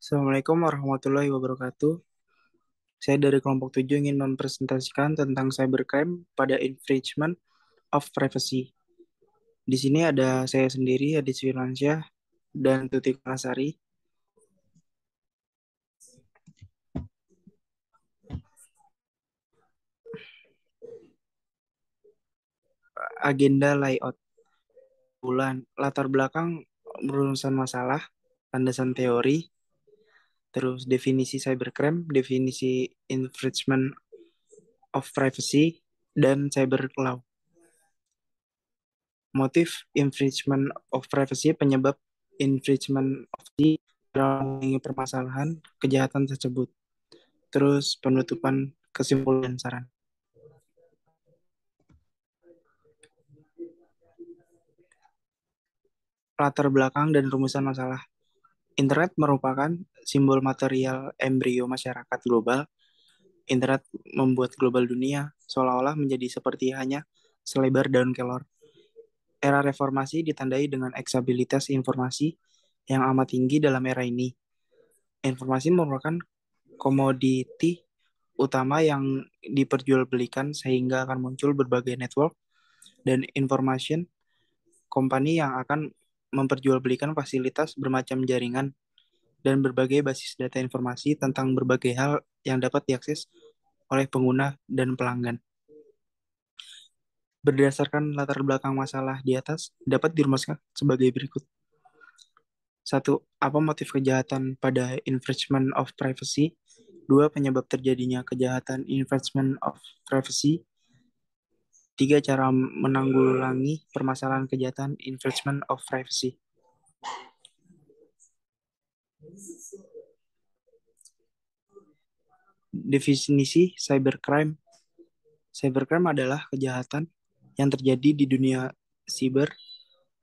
Assalamualaikum warahmatullahi wabarakatuh. Saya dari kelompok 7 ingin mempresentasikan tentang cybercrime pada infringement of privacy. Di sini ada saya sendiri, Adit Firmansyah, dan Tuti Kulasari. Agenda layout bulan, latar belakang merumuskan masalah, landasan teori, terus definisi cybercrime, definisi infringement of privacy, dan cyber law. Motif infringement of privacy, penyebab infringement of privacy, permasalahan kejahatan tersebut. Terus penutupan, kesimpulan, saran. Latar belakang dan rumusan masalah. Internet merupakan simbol material embrio masyarakat global. Internet membuat global dunia seolah-olah menjadi seperti hanya selebar daun kelor. Era reformasi ditandai dengan aksesibilitas informasi yang amat tinggi dalam era ini. Informasi merupakan komoditi utama yang diperjualbelikan sehingga akan muncul berbagai network dan information company yang akan memperjualbelikan fasilitas bermacam jaringan dan berbagai basis data informasi tentang berbagai hal yang dapat diakses oleh pengguna dan pelanggan. Berdasarkan latar belakang masalah di atas, dapat dirumuskan sebagai berikut. 1. Apa motif kejahatan pada infringement of privacy? 2. Penyebab terjadinya kejahatan infringement of privacy. 3. Cara menanggulangi permasalahan kejahatan infringement of privacy. Definisi cybercrime. Cybercrime adalah kejahatan yang terjadi di dunia siber.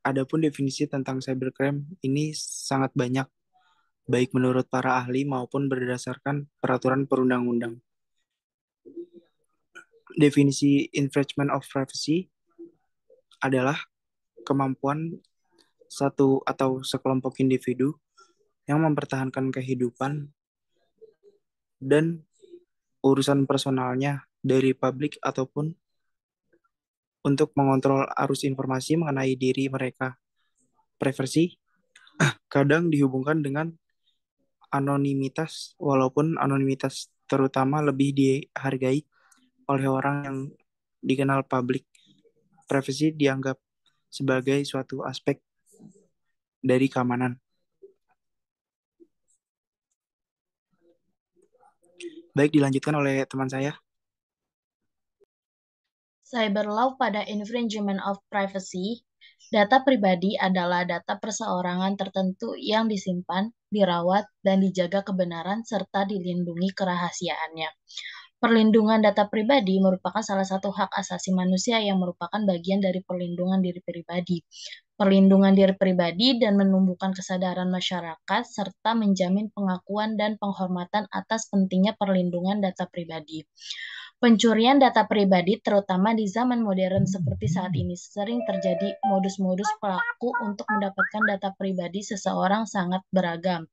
Adapun definisi tentang cybercrime ini sangat banyak, baik menurut para ahli maupun berdasarkan peraturan perundang-undang. Definisi infringement of privacy adalah kemampuan satu atau sekelompok individu yang mempertahankan kehidupan dan urusan personalnya dari publik ataupun untuk mengontrol arus informasi mengenai diri mereka. Privacy kadang dihubungkan dengan anonimitas, walaupun anonimitas terutama lebih dihargai oleh orang yang dikenal publik. Privacy dianggap sebagai suatu aspek dari keamanan. Baik, dilanjutkan oleh teman saya. Cyber law pada infringement of privacy. Data pribadi adalah data perseorangan tertentu yang disimpan, dirawat, dan dijaga kebenaran serta dilindungi kerahasiaannya. Perlindungan data pribadi merupakan salah satu hak asasi manusia yang merupakan bagian dari perlindungan diri pribadi. Perlindungan diri pribadi dan menumbuhkan kesadaran masyarakat serta menjamin pengakuan dan penghormatan atas pentingnya perlindungan data pribadi. Pencurian data pribadi, terutama di zaman modern seperti saat ini, sering terjadi. Modus-modus pelaku untuk mendapatkan data pribadi seseorang sangat beragam.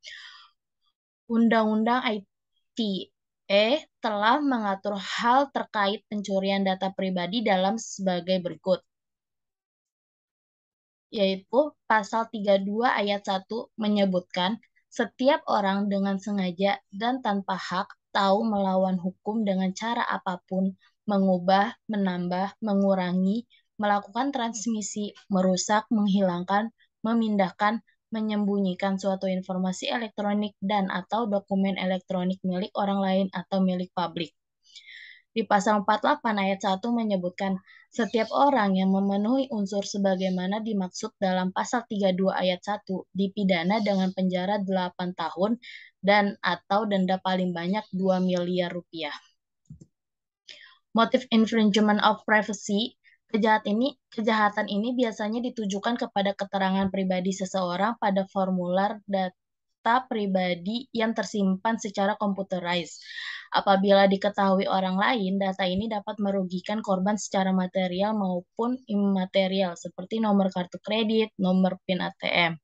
Undang-Undang ITE telah mengatur hal terkait pencurian data pribadi dalam sebagai berikut, yaitu Pasal 32 Ayat 1 menyebutkan, setiap orang dengan sengaja dan tanpa hak tahu melawan hukum dengan cara apapun, mengubah, menambah, mengurangi, melakukan transmisi, merusak, menghilangkan, memindahkan, menyembunyikan suatu informasi elektronik dan atau dokumen elektronik milik orang lain atau milik publik. Di pasal 48 ayat 1 menyebutkan, setiap orang yang memenuhi unsur sebagaimana dimaksud dalam pasal 32 ayat 1 dipidana dengan penjara 8 tahun dan atau denda paling banyak 2 miliar rupiah. Motif infringement of privacy, kejahatan ini biasanya ditujukan kepada keterangan pribadi seseorang pada formular data pribadi yang tersimpan secara computerized. Apabila diketahui orang lain, data ini dapat merugikan korban secara material maupun imaterial, seperti nomor kartu kredit, nomor PIN ATM.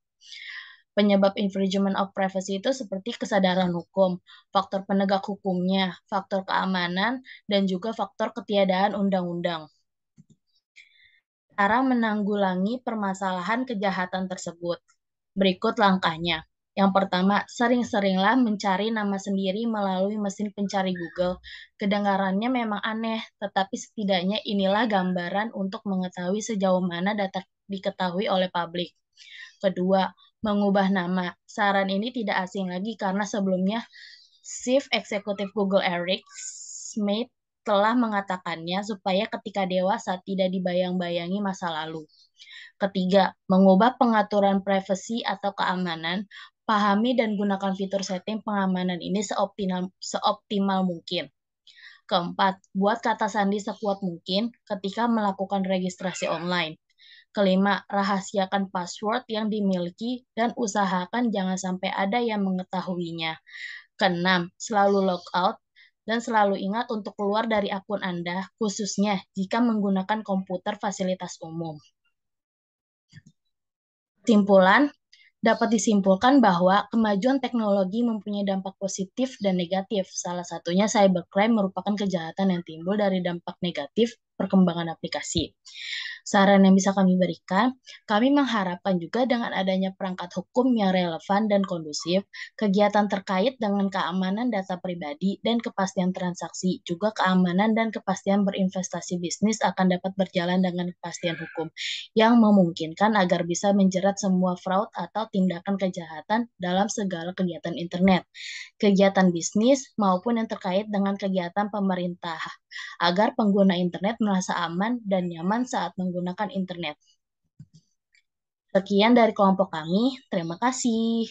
Penyebab infringement of privacy itu seperti kesadaran hukum, faktor penegak hukumnya, faktor keamanan, dan juga faktor ketiadaan undang-undang. Cara menanggulangi permasalahan kejahatan tersebut. Berikut langkahnya. Yang pertama, sering-seringlah mencari nama sendiri melalui mesin pencari Google. Kedengarannya memang aneh, tetapi setidaknya inilah gambaran untuk mengetahui sejauh mana data diketahui oleh publik. Kedua, mengubah nama. Saran ini tidak asing lagi karena sebelumnya Chief Executive Google Eric Schmidt telah mengatakannya supaya ketika dewasa tidak dibayang-bayangi masa lalu. Ketiga, mengubah pengaturan privasi atau keamanan. Pahami dan gunakan fitur setting pengamanan ini seoptimal mungkin. Keempat, buat kata sandi sekuat mungkin ketika melakukan registrasi online. Kelima, rahasiakan password yang dimiliki dan usahakan jangan sampai ada yang mengetahuinya. Keenam, selalu logout dan selalu ingat untuk keluar dari akun Anda, khususnya jika menggunakan komputer fasilitas umum. Kesimpulan, dapat disimpulkan bahwa kemajuan teknologi mempunyai dampak positif dan negatif. Salah satunya cybercrime merupakan kejahatan yang timbul dari dampak negatif perkembangan aplikasi. Saran yang bisa kami berikan, kami mengharapkan juga dengan adanya perangkat hukum yang relevan dan kondusif, kegiatan terkait dengan keamanan data pribadi dan kepastian transaksi, juga keamanan dan kepastian berinvestasi bisnis akan dapat berjalan dengan kepastian hukum yang memungkinkan agar bisa menjerat semua fraud atau tindakan kejahatan dalam segala kegiatan internet, kegiatan bisnis maupun yang terkait dengan kegiatan pemerintah, agar pengguna internet merasa aman dan nyaman saat menggunakan internet. Sekian dari kelompok kami, terima kasih.